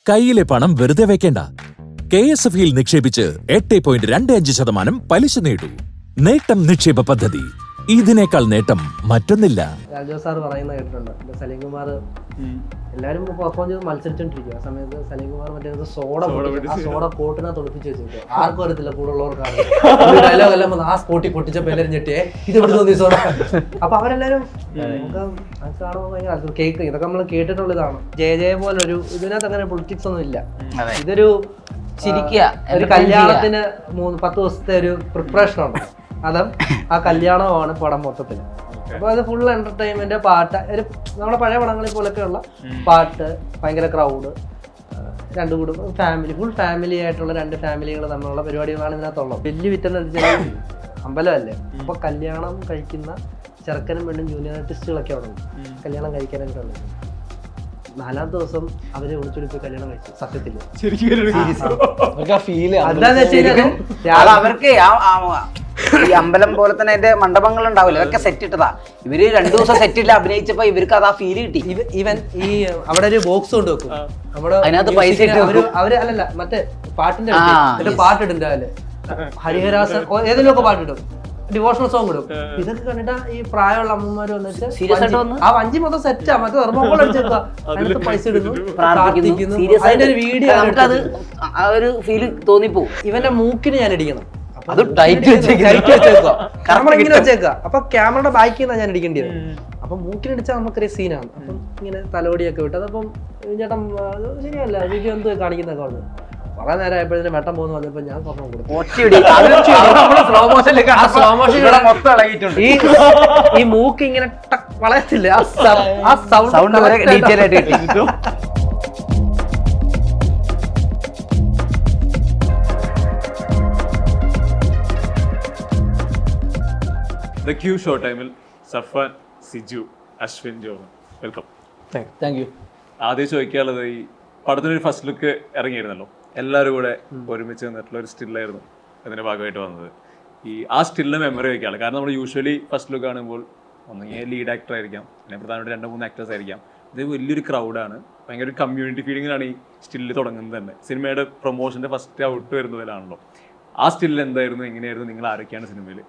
കയ്യിലെ പണം വെറുതെ വെക്കേണ്ട. KSFയിൽ നിക്ഷേപിച്ച് 8.25% പലിശ നേടൂ. നേട്ടം നിക്ഷേപ പദ്ധതി. ഇതിനേക്കാൾ നേട്ടം മറ്റൊന്നില്ല. രാജോ സാർ പറയുന്ന കേട്ടിട്ടുണ്ട്. സലീം കുമാർ എല്ലാവരും പെർഫോം ചെയ്ത് മത്സരിച്ചോണ്ടിരിക്കും. ആ സമയത്ത് സലീം കുമാർ മറ്റേ സോഡ കോട്ടിനകത്ത് ഒളിപ്പിച്ച് വെച്ചിട്ട് ആർക്കും അറിയത്തില്ല, കൂടെ ഉള്ളവർക്കാണ് ഡയലോഗ് എല്ലാം ആ സ്പോട്ടിൽ പൊട്ടിച്ചപ്പോ എല്ലാവരും ഞെട്ടിയേ ഇത് ഇവിടെ തോന്നി സോഡ. അപ്പൊ അവരെല്ലാരും നമുക്ക് കാണുമ്പോൾ ഭയങ്കര കേക്ക് ഇതൊക്കെ നമ്മൾ കേട്ടിട്ടുള്ള ഇതാണ്. ജയ പോലൊരു ഇതിനകത്ത് അങ്ങനെ പൊളിറ്റിക്സ് ഒന്നും ഇല്ല. ഇതൊരു ഒരു കല്യാണത്തിന് 10 ദിവസത്തെ ഒരു പ്രിപ്പറേഷൻ ഉണ്ട്. അതും ആ കല്യാണമാണ് പടം മൊത്തത്തിൽ. അപ്പൊ അത് ഫുൾ എന്റർടൈൻമെന്റ്, പാട്ട്, ഒരു നമ്മുടെ പഴയ പടങ്ങളിൽ പോലൊക്കെയുള്ള പാട്ട്, ഭയങ്കര ക്രൗഡ്, രണ്ടു കുടുംബം, ഫുൾ ഫാമിലി ആയിട്ടുള്ള 2 ഫാമിലികൾ തമ്മിലുള്ള പരിപാടികളാണ് ഇതിനകത്തുള്ളത്. വലിയ വിറ്റെന്ന് വെച്ചാൽ അമ്പലമല്ലേ, അപ്പൊ കല്യാണം കഴിക്കുന്ന ചെറുക്കനും പെണ്ണും ജൂനിയർ ആർട്ടിസ്റ്റുകളൊക്കെ അവിടെ ഉണ്ട്. കല്യാണം കഴിക്കാനായിട്ട് ഉണ്ട്. 4ാമത്തെ ദിവസം അവരെ ഒളിച്ചൊളിപ്പോയി കല്യാണം കഴിച്ചു. സത്യത്തില് അവർക്ക് ഈ അമ്പലം പോലെ തന്നെ അതിന്റെ മണ്ഡപങ്ങൾ ഉണ്ടാവില്ല, അതൊക്കെ സെറ്റ് ഇട്ടതാ. ഇവര് 2 ദിവസം സെറ്റില്ല അഭിനയിച്ചപ്പോ ഇവർക്ക് അത് ആ ഫീൽ കിട്ടി. ഈവൻ ഈ അവിടെ ഒരു ബോക്സ് കൊണ്ട് വെക്കും, നമ്മുടെ അതിനകത്ത് പൈസ അവര് അല്ലല്ല മറ്റേ പാട്ടിന്റെ പാട്ടിടും. അതില് ഹരിഹരാസ ഏതെങ്കിലും ഒക്കെ പാട്ടിടും, ഡിവോഷണൽ സോങ് ഇടും. ഇതൊക്കെ കണ്ടിട്ട് ഈ പ്രായമുള്ള അമ്മമാര് വന്നിട്ട് ആ വഞ്ചി മൊത്തം സെറ്റാ, മറ്റേ തെർമോകോൾ അടിച്ചെടുക്കുക, അതിനകത്ത് പൈസ ഇടുന്നു, പ്രാർത്ഥിക്കുന്നു. അതിന്റെ ഒരു വീഡിയോ നമുക്കത് ആ ഒരു ഫീൽ തോന്നിപ്പോ. ഇവന്റെ മൂക്കിന് ഞാൻ അടിക്കണം, അത് ടൈറ്റ് വെച്ചേക്കുക, ഇങ്ങനെ വെച്ചേക്കുക. അപ്പൊ ക്യാമറയുടെ ബാക്കിൽ നിന്നാണ് ഞാൻ അടിക്കേണ്ടത്. അപ്പൊ മൂക്കിനടിച്ചാൽ നമുക്കൊരു സീനാണ്. അപ്പം ഇങ്ങനെ തലോടിയൊക്കെ വിട്ടു. അതപ്പം ചേട്ടൻ ശരിയല്ല വീഡിയോ എന്ത് കാണിക്കുന്നൊക്കെ വന്നു. കുറെ നേരം ആയപ്പോഴത്തേന് വെട്ടം പോകുന്നു വന്നപ്പോ ഞാൻ സ്വർണ്ണം കൊടുത്തു. ഈ മൂക്ക് ഇങ്ങനെ വളയത്തില്ല, ആ സൗണ്ട് ഡീറ്റെയിൽ ആയിട്ട് കിട്ടി. ദ ക്യൂ ഷോ ടൈമിൽ Safan, Siju, Ashwin, Joman, welcome. Thank you. ആദ്യം ചോദിക്കാനുള്ളത്, ഈ പടത്തിനൊരു ഫസ്റ്റ് ലുക്ക് ഇറങ്ങിയിരുന്നല്ലോ, എല്ലാവരും കൂടെ ഒരുമിച്ച് നിന്നിട്ടുള്ള ഒരു സ്റ്റില്ലായിരുന്നു അതിൻ്റെ ഭാഗമായിട്ട് വന്നത്. ആ സ്റ്റിലിന് മെമ്മറി വയ്ക്കാറ്. കാരണം നമ്മൾ യൂഷ്വലി ഫസ്റ്റ് ലുക്ക് കാണുമ്പോൾ ഒന്നെങ്കിൽ ലീഡ് ആക്ടർ ആയിരിക്കാം, പിന്നെ പ്രധാനമായിട്ട് 2-3 ആക്ടേഴ്സ് ആയിരിക്കാം. ഇത് വലിയൊരു ക്രൗഡാണ്, ഭയങ്കര ഒരു കമ്മ്യൂണിറ്റി ഫീലിങ്ങിലാണ് ഈ സ്റ്റില്ല് തുടങ്ങുന്നത് തന്നെ. സിനിമയുടെ പ്രൊമോഷൻ്റെ ഫസ്റ്റ് ഔട്ട് വരുന്നതിലാണല്ലോ. ആ സ്റ്റില്ല് എന്തായിരുന്നു, എങ്ങനെയായിരുന്നു, നിങ്ങൾ ആരൊക്കെയാണ് സിനിമയിൽ?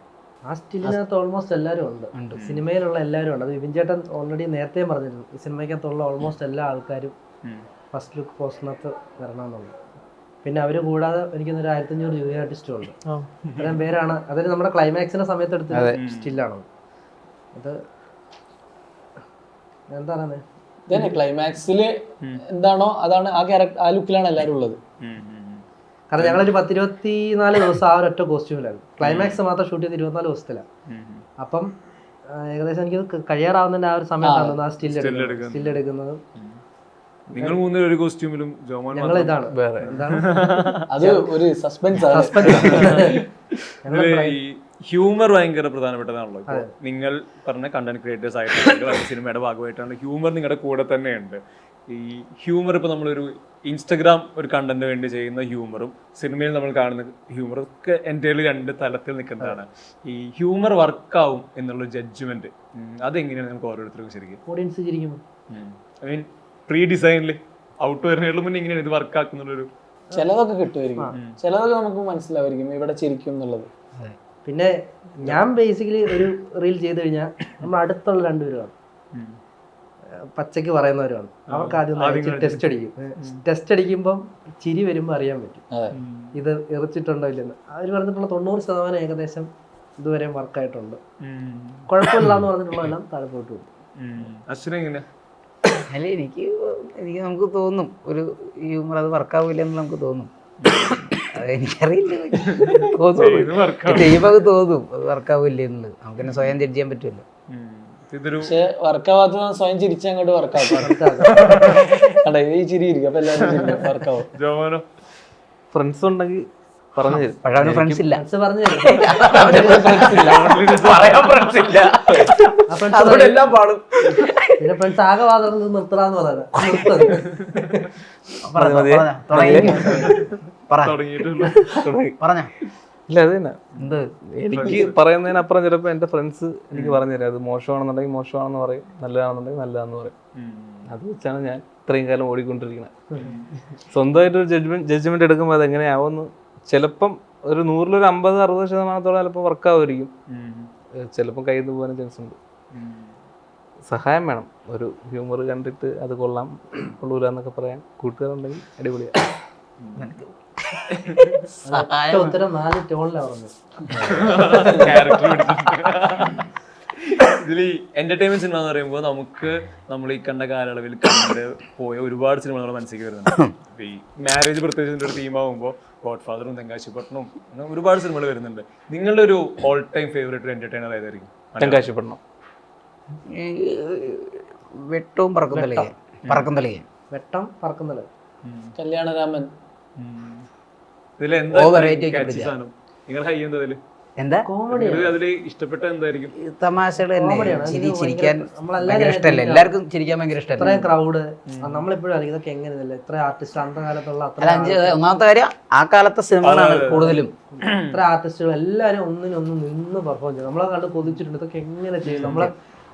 ആ സ്റ്റിലിനകത്ത് ഓൾമോസ്റ്റ് എല്ലാവരും ഉണ്ട്, സിനിമയിലുള്ള എല്ലാവരും ഉണ്ട്. അത് വിപിൻ ചേട്ടൻ ഓൾറെഡി നേരത്തെ പറഞ്ഞിരുന്നു, ഈ സിനിമയ്ക്കകത്തുള്ള ഓൾമോസ്റ്റ് എല്ലാ ആൾക്കാരും ഫസ്റ്റ് ലുക്ക് പോസ്റ്ററിനകത്ത് വരണമെന്നുള്ളത്. പിന്നെ അവർ കൂടാതെ എനിക്കൊന്നൊരു 1500 ജൂനിയർ ആർട്ടിസ്റ്റും ഉണ്ട്. അത്രയും പേരാണ്. അതൊരു നമ്മുടെ ക്ലൈമാക്സിന്റെ സമയത്ത് എടുത്ത സ്റ്റില്ലാണ്. അത് എന്താ പറയുന്നത്, ക്ലൈമാക്സില് എന്താണോ അതാണ് ആ ലുക്കിലാണ് എല്ലാവരും ഉള്ളത്. കാരണം ഞങ്ങളൊരു 10-24 ദിവസം ആ ഒരൊറ്റ കോസ്റ്റ്യൂമിലായിരുന്നു. ക്ലൈമാക്സ് മാത്രം ഷൂട്ട് ചെയ്ത് 24 ദിവസത്തിലാണ്. അപ്പം ഏകദേശം എനിക്ക് കഴിയാറാവുന്നതിന്റെ ആ ഒരു സമയത്താണ് ആ സ്റ്റില്ലെടുക്കുന്നത്. നിങ്ങൾ 3 ഒരു കോസ്റ്റ്യൂമിലും, ഞങ്ങൾ ഇതാണ് അത് ഒരു സസ്പെൻസ്. ഈ ഹ്യൂമർ ഭയങ്കര പ്രധാനപ്പെട്ടതാണല്ലോ. ഇപ്പോൾ നിങ്ങൾ പറഞ്ഞ കണ്ടന്റ് ക്രിയേറ്റേഴ്സ് ആയിട്ടാണെങ്കിലും സിനിമയുടെ ഭാഗമായിട്ടാണ് ഹ്യൂമർ നിങ്ങളുടെ കൂടെ തന്നെയുണ്ട്. ഈ ഹ്യൂമർ ഇപ്പോൾ നമ്മളൊരു ഇൻസ്റ്റഗ്രാം ഒരു കണ്ടന്റ് വേണ്ടി ചെയ്യുന്ന ഹ്യൂമറും സിനിമയിൽ നമ്മൾ കാണുന്ന ഹ്യൂമറും ഒക്കെ എൻ്റെ 2 തലത്തിൽ നിൽക്കുന്നതാണ്. ഈ ഹ്യൂമർ വർക്കാവും എന്നുള്ള ജഡ്ജ്മെന്റ് അതെങ്ങനെയാണ് നമുക്ക് ഓരോരുത്തർക്കും ശരിക്കും? ഓഡിയൻസ് ചിരിക്കുമ്പോൾ ഐ മീൻ പ്രീ ഡിസൈനിൽ ഔട്ട് വരുന്നതിന് മുന്നേ ഇങ്ങനെയാണ് ഇത് വർക്കാക്കുന്നുള്ളൊരു. ചിലതൊക്കെ കിട്ടുമായിരിക്കും, ചിലതൊക്കെ നമുക്ക് മനസ്സിലാവായിരിക്കും ഇവിടെ ചിരിക്കും എന്നുള്ളത്. പിന്നെ ഞാൻ ബേസിക്കലി ഒരു റീൽ ചെയ്ത് കഴിഞ്ഞാൽ നമ്മൾ അടുത്തുള്ള 2 പേരാണ് പച്ചക്ക് പറയുന്നവരാണ്. അവർക്ക് ആദ്യം ടെസ്റ്റ് അടിക്കുമ്പം ചിരി വരുമ്പോൾ അറിയാൻ പറ്റും ഇത് എറിച്ചിട്ടുണ്ടോ ഇല്ലെന്ന്. അവർ പറഞ്ഞിട്ടുള്ള 90% ഏകദേശം ഇതുവരെ വർക്കായിട്ടുണ്ട്. കുഴപ്പമില്ല എന്ന് പറഞ്ഞിട്ടുള്ളതെല്ലാം താഴെ പോയിട്ട് പോകും. അല്ല എനിക്ക് നമുക്ക് തോന്നും ഒരു ഹ്യൂമർ അത് വർക്കാവില്ല എന്ന് നമുക്ക് തോന്നും. എനിക്കറിയില്ല, ചെയ്യുമ്പോൾ അത് തോന്നും അത് വർക്കാവില്ല എന്നുള്ളത്. നമുക്ക് തന്നെ സ്വയം ജഡ്ജ് ചെയ്യാൻ പറ്റുമല്ലോ. പക്ഷെ വർക്കാവാത്ത സ്വയം ചിരിച്ച് അങ്ങോട്ട് വർക്കാവും. ഈ ചിരി ഇരിക്കും, അപ്പൊ എല്ലാവരും വർക്കാവും. ഫ്രണ്ട്സ് ഉണ്ടെങ്കിൽ പറഞ്ഞു തരും. പക്ഷെ അവന് ഫ്രണ്ട്സ് ഇല്ല. എല്ലാം പാടും. പിന്നെ ഫ്രണ്ട്സ് ആകെ വാദം നിർത്തണമെന്ന് പറഞ്ഞ ഇല്ല അത് തന്നെ. എനിക്ക് പറയുന്നതിനപ്പുറം ചിലപ്പോൾ എൻ്റെ ഫ്രണ്ട്സ് എനിക്ക് പറഞ്ഞു തരാം. അത് മോശമാണെന്നുണ്ടെങ്കിൽ മോശമാണെന്ന് പറയും, നല്ലതാണെന്നുണ്ടെങ്കിൽ നല്ലതാണെന്ന് പറയും. അത് വെച്ചാണ് ഞാൻ ഇത്രയും കാലം ഓടിക്കൊണ്ടിരിക്കണം. സ്വന്തമായിട്ടൊരു ജഡ്ജ്മെന്റ് എടുക്കുമ്പോൾ അതെങ്ങനെയാവുമെന്ന് ചിലപ്പം ഒരു 100-ൽ 50-60% ചിലപ്പോൾ വർക്കാവുമായിരിക്കും, ചിലപ്പം കയ്യിൽ നിന്ന് പോകാനും ചാൻസ് ഉണ്ട്. സഹായം വേണം, ഒരു ഹ്യൂമർ കണ്ടിട്ട് അത് കൊള്ളാം കൊള്ളൂല എന്നൊക്കെ പറയാൻ കൂട്ടുകാരുണ്ടെങ്കിൽ അടിപൊളിയാണ്. ഉത്തരം 4 ടോണിലാണ് പറഞ്ഞത്. ഇതിൽ എന്റർടൈൻമെന്റ് സിനിമ എന്ന് പറയുമ്പോൾ നമുക്ക് നമ്മൾ ഈ കണ്ട കാലയളവിൽ കണ്ട് പോയ ഒരുപാട് സിനിമ നമ്മുടെ മനസ്സിലേക്ക് വരുന്നുണ്ട്. ഈ മാരേജ് പ്രത്യേകിച്ച് ഒരു തീമാകുമ്പോൾ ഗോഡ് ഫാദറും തെങ്കാശിപ്പട്ടണവും അങ്ങനെ ഒരുപാട് സിനിമകൾ വരുന്നുണ്ട്. നിങ്ങളുടെ ഒരു ഓൾ ടൈം ഫേവറേറ്റ് എന്റർടൈനർ ഏതായിരിക്കും? തെങ്കാശിപ്പട്ടണം. വെട്ടവും പറക്കും തലകെ. വെട്ടം പറക്കുന്നല്. കല്യാണരാമൻ. ഇതിലെന്താ നിങ്ങൾ ഹൈ എന്താ ഇതില്? എന്താ അതില് ഇഷ്ടപ്പെട്ട എന്തായിരിക്കും? തമാശകൾ തന്നെ, ചിരിക്കാൻ ഭയങ്കര ഇഷ്ടമല്ലേ, എല്ലാവർക്കും ചിരിക്കാൻ ഭയങ്കര ഇഷ്ടമല്ല. ഇത്രയും ക്രൗഡ് നമ്മളിപ്പോഴും അറിയാം ഇതൊക്കെ എങ്ങനെയല്ലേ, ഇത്ര ആർട്ടിസ്റ്റ് അന്നത്തെ കാലത്തുള്ള ഒന്നാമത്തെ കാര്യം ആ കാലത്തെ സിനിമകളാണ് കൂടുതലും. ഇത്ര ആർട്ടിസ്റ്റുകൾ എല്ലാവരും ഒന്നിനൊന്നും നിന്ന് പെർഫോം ചെയ്യും. നമ്മളെ കണ്ട് കൊതിച്ചിട്ടുണ്ട് ഇതൊക്കെ എങ്ങനെ ചെയ്യും.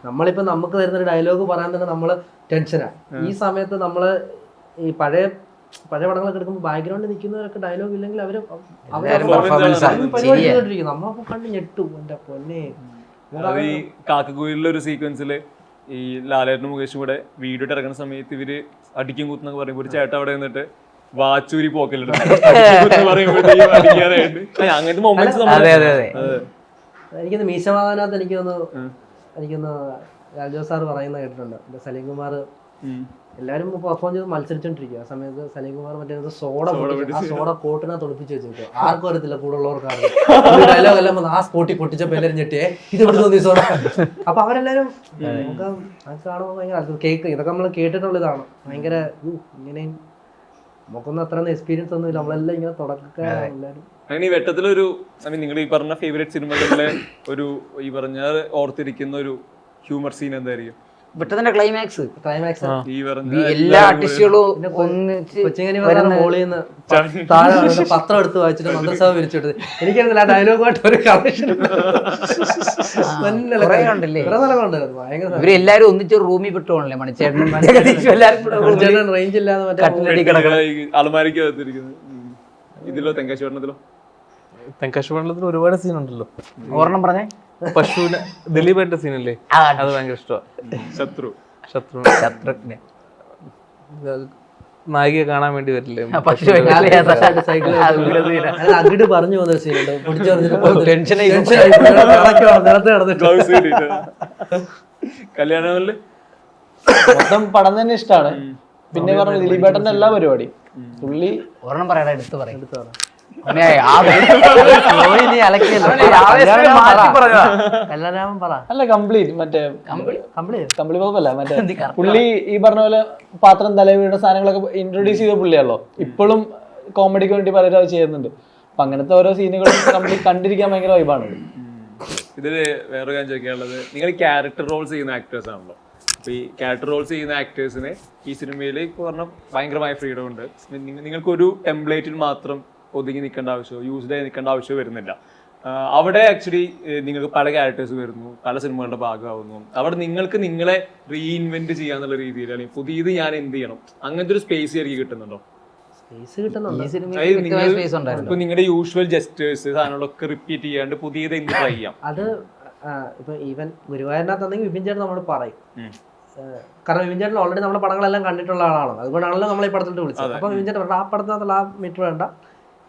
നമ്മളിപ്പോ നമുക്ക് തരുന്നൊരു ഡയലോഗ് പറയാൻ തന്നെ നമ്മള് ടെൻഷനാണ്. ഈ സമയത്ത് നമ്മള് ഈ പഴയ പടങ്ങളൊക്കെ എടുക്കുമ്പോൾ ബാക്ക്ഗ്രൗണ്ടിൽ നിൽക്കുന്നവരൊക്കെ ഡയലോഗ് ഇല്ലെങ്കിൽ പരിപാടിക്കൊണ്ടിരിക്കും. നമ്മളൊക്കെ കണ്ട് ഞെട്ടും. എന്റെ പൊന്നെ, ഈ കാക്കക്കുയിലെ ഒരു സീക്വൻസില് ഈ ലാലേട്ടനും മുകേഷും കൂടെ വീഡിയോ ഇറങ്ങുന്ന സമയത്ത് ഇവര് അടിക്കും കൂത്തുന്നൊക്കെ പറയുമ്പോൾ ഒരു ചേട്ടൻ അവിടെ നിന്നിട്ട് വാച്ചൂരി പോക്കലുണ്ട് അങ്ങനത്തെ മൊമെന്റ്സ്. എനിക്കൊന്ന് മീശമാധവനകത്ത് എനിക്കൊന്ന് രാജോ സാർ പറയുന്ന കേട്ടിട്ടുണ്ട്. സലീം കുമാർ എല്ലാവരും പെർഫോം ചെയ്ത് മത്സരിച്ചോണ്ടിരിക്കുക. ആ സമയത്ത് സലീം കുമാർ മറ്റേ സോഡ കോട്ടിനെ തൊളിപ്പിച്ച് വെച്ചിരിക്കും. ആർക്കും അറിയത്തില്ല, കൂടെ ഉള്ളവർക്ക് ഡയലോഗ് എല്ലാം ആ സ്പോട്ടിൽ പൊട്ടിച്ചപ്പോ എല്ലാവരും ഞെട്ടിയേ ഇത് ഇവിടെ തോന്നി സോഡ. അപ്പൊ അവരെല്ലാരും നമുക്ക് കാണുമ്പോൾ ഭയങ്കര കേക്ക് ഇതൊക്കെ നമ്മൾ കേട്ടിട്ടുള്ള ഇതാണ്. ഭയങ്കര ഇങ്ങനെയും നമുക്കൊന്നും അത്ര എക്സ്പീരിയൻസ് ഒന്നും ഇല്ല. നമ്മളെല്ലാം ഇങ്ങനെ തുടക്കക്കാരാണ് എല്ലാവരും. അങ്ങനെ ഈ വെട്ടത്തിലൊരു നിങ്ങൾ ഈ പറഞ്ഞ ഫേവറേറ്റ് സിനിമകളിലെ ഒരു ഈ പറഞ്ഞ ഓർത്തിരിക്കുന്ന ഒരു ഹ്യൂമർ സീൻ എന്തായിരിക്കും? വെട്ടത്തിന്റെ ക്ലൈമാക്സ് ഈ പറഞ്ഞ എല്ലാ ആർട്ടിസ്റ്റുകളും കൊച്ചിങ്ങനെ താഴെ പത്രം എടുത്ത് വായിച്ചിട്ട് മന്ത്രിസഭ വിരിച്ചിട്ട് എനിക്കറിയില്ല ആ ഡയലോഗുമായിട്ട് ഒരു കണക്ഷൻ ഇവരെല്ലാരും ഒന്നിച്ച് റൂമിൽ പെട്ടോണല്ലേ മണിച്ചേട്ടനും റേഞ്ച് ഇല്ലാതെ അലമാരിക്കകത്തിരിക്കുന്നത്. ഇതിലോ തെങ്കാശിപട്ടണത്തിലോ? തെങ്കാശിപട്ടണത്തിൽ ഒരുപാട് സീൻ ഉണ്ടല്ലോ. ഓർണം പറഞ്ഞേ, പശുവിനെ ദിലീപന്റെ സീനല്ലേ, അത് ഭയങ്കര ഇഷ്ടമാണ്. ശത്രുഘ്നെ നായികയെ കാണാൻ വേണ്ടി വരില്ലേ, അകിട് പറഞ്ഞു പോകുന്ന സീനുണ്ട്. കല്യാണങ്ങളിൽ മൊത്തം പടം തന്നെ ഇഷ്ടമാണ്. പിന്നെ പറഞ്ഞ ദിലീപേട്ടന്റെ എല്ലാ പരിപാടിയും പുള്ളി ഒരെണ്ണം പറയടാ, എടുത്ത് പറയാം. അല്ല കംപ്ലീറ്റ് മറ്റേ കമ്പിളി പോകല്ല മറ്റേ പുള്ളി ഈ പറഞ്ഞ പോലെ പാത്രം തലവീഴുന്ന സാധനങ്ങളൊക്കെ ഇൻട്രൊഡ്യൂസ് ചെയ്ത പുള്ളിയാണല്ലോ. ഇപ്പോഴും കോമഡിക്ക് വേണ്ടി പലരും ചെയ്യുന്നുണ്ട്. അപ്പൊ അങ്ങനത്തെ ഓരോ സീനുകളും കംപ്ലീറ്റ് കണ്ടിരിക്കാൻ ഭയങ്കര വൈബാണ്. ഇതില് വേറെ ഞാൻ ചോദിക്കാനുള്ളത്, നിങ്ങൾ ക്യാരക്ടർ റോൾസ് ചെയ്യുന്ന ആക്ടേഴ്സ് ആണല്ലോ. അപ്പോൾ ഈ ക്യാരക്ടർ റോൾസ് ചെയ്യുന്ന ആക്ടേഴ്സിന് ഈ സിനിമയിൽ ഇപ്പോൾ പറഞ്ഞാൽ ഭയങ്കരമായ ഫ്രീഡം ഉണ്ട്. നിങ്ങൾക്കൊരു ടെംപ്ലേറ്റിൽ മാത്രം ഒതുങ്ങി നിൽക്കേണ്ട ആവശ്യമോ യൂസ്ഡ് ആയി നിൽക്കേണ്ട ആവശ്യമോ വരുന്നില്ല. അവിടെ ആക്ച്വലി നിങ്ങൾക്ക് പല ക്യാരക്ടേഴ്സ് വരുന്നു, പല സിനിമകളുടെ ഭാഗമാവുന്നു. അവിടെ നിങ്ങൾക്ക് നിങ്ങളെ റീഇൻവെന്റ് ചെയ്യാന്നുള്ള രീതിയിൽ അല്ലെങ്കിൽ പുതിയത് ഞാൻ എന്ത് ചെയ്യണം അങ്ങനത്തെ ഒരു സ്പേസ് എനിക്ക് കിട്ടുന്നുണ്ടോ? ഇപ്പൊ നിങ്ങളുടെ യൂഷ്വൽ ജസ്റ്റേഴ്സ് സാധനങ്ങളൊക്കെ റിപ്പീറ്റ് ചെയ്യാണ്ട് പുതിയത് എന്ത് ട്രൈ ചെയ്യാം? അത് ഇപ്പൊ ഈവൻ ഗുരുവായൂരിനകത്താണെങ്കിൽ വിപിൻ ചേട്ടൻ നമ്മൾ പറയും. കാരണം വിപിൻ ചേട്ടൻ ഓൾറെഡി നമ്മുടെ പടങ്ങളെല്ലാം കണ്ടിട്ടുള്ള ആളാണ്. അതുകൊണ്ടാണല്ലോ നമ്മൾ ഈ പടത്തിട്ട് വിളിച്ചത്. അപ്പൊ വിപിൻ ചേട്ടൻ ആ പടത്തിനകത്തുള്ള ആ മീറ്റർ വേണ്ട,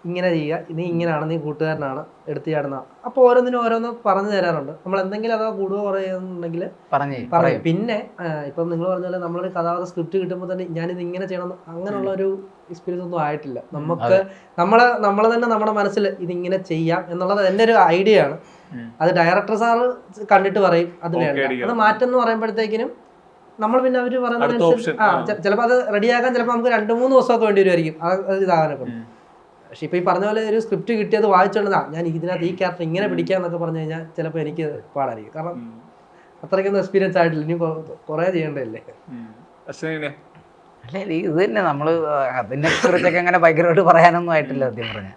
ഇങ്ങനെ ചെയ്യുക, നീ ഇങ്ങനെയാണ്, നീ കൂട്ടുകാരനാണ്, എടുത്തു ചാടുന്ന. അപ്പോൾ ഓരോന്നിനും ഓരോന്ന് പറഞ്ഞു തരാറുണ്ട്. നമ്മൾ എന്തെങ്കിലും അഥവാ കൂടുകയോ പറയുന്നുണ്ടെങ്കിൽ പറയും. പിന്നെ ഇപ്പം നിങ്ങൾ പറഞ്ഞ പോലെ നമ്മളൊരു കഥാപാത്ര സ്ക്രിപ്റ്റ് കിട്ടുമ്പോൾ തന്നെ ഞാനിത് ഇങ്ങനെ ചെയ്യണം അങ്ങനെയുള്ള ഒരു എക്സ്പീരിയൻസ് ഒന്നും ആയിട്ടില്ല. നമുക്ക് നമ്മളെ തന്നെ നമ്മുടെ മനസ്സിൽ ഇതിങ്ങനെ ചെയ്യാം എന്നുള്ളത് എൻ്റെ ഒരു ഐഡിയ ആണ്. അത് ഡയറക്ടർ സാറ് കണ്ടിട്ട് പറയും അത് വേണ്ട, അത് മാറ്റം എന്ന് പറയുമ്പോഴത്തേക്കിനും നമ്മൾ പിന്നെ അവർ പറയുന്നതിനനുസരിച്ച് ചിലപ്പോൾ അത് റെഡിയാക്കാൻ ചിലപ്പോൾ നമുക്ക് 2-3 ദിവസമൊക്കെ വേണ്ടി വരുമായിരിക്കും അത് ഇതാകാനൊക്കെ. പക്ഷെ ഇപ്പൊ ഈ പറഞ്ഞ പോലെ ഒരു സ്ക്രിപ്റ്റ് കിട്ടിയത് വായിച്ചോണ്ടാ ഞാൻ ഇതിനകത്ത് ഈ ക്യാരക്ടർ ഇങ്ങനെ പിടിക്കാന്നൊക്കെ പറഞ്ഞു കഴിഞ്ഞാൽ ചിലപ്പോൾ എനിക്ക് പാടായിരിക്കും. കാരണം അത്രയ്ക്കൊന്നും എക്സ്പീരിയൻസ് ആയിട്ടില്ല, ഇനി കുറെ ചെയ്യേണ്ടതല്ലേ. അല്ല ഇത് തന്നെ നമ്മള് അതിനെ കുറിച്ചൊക്കെ അങ്ങനെ ഭയങ്കരമായിട്ട് പറയാനൊന്നും ആയിട്ടില്ല സത്യം പറഞ്ഞ.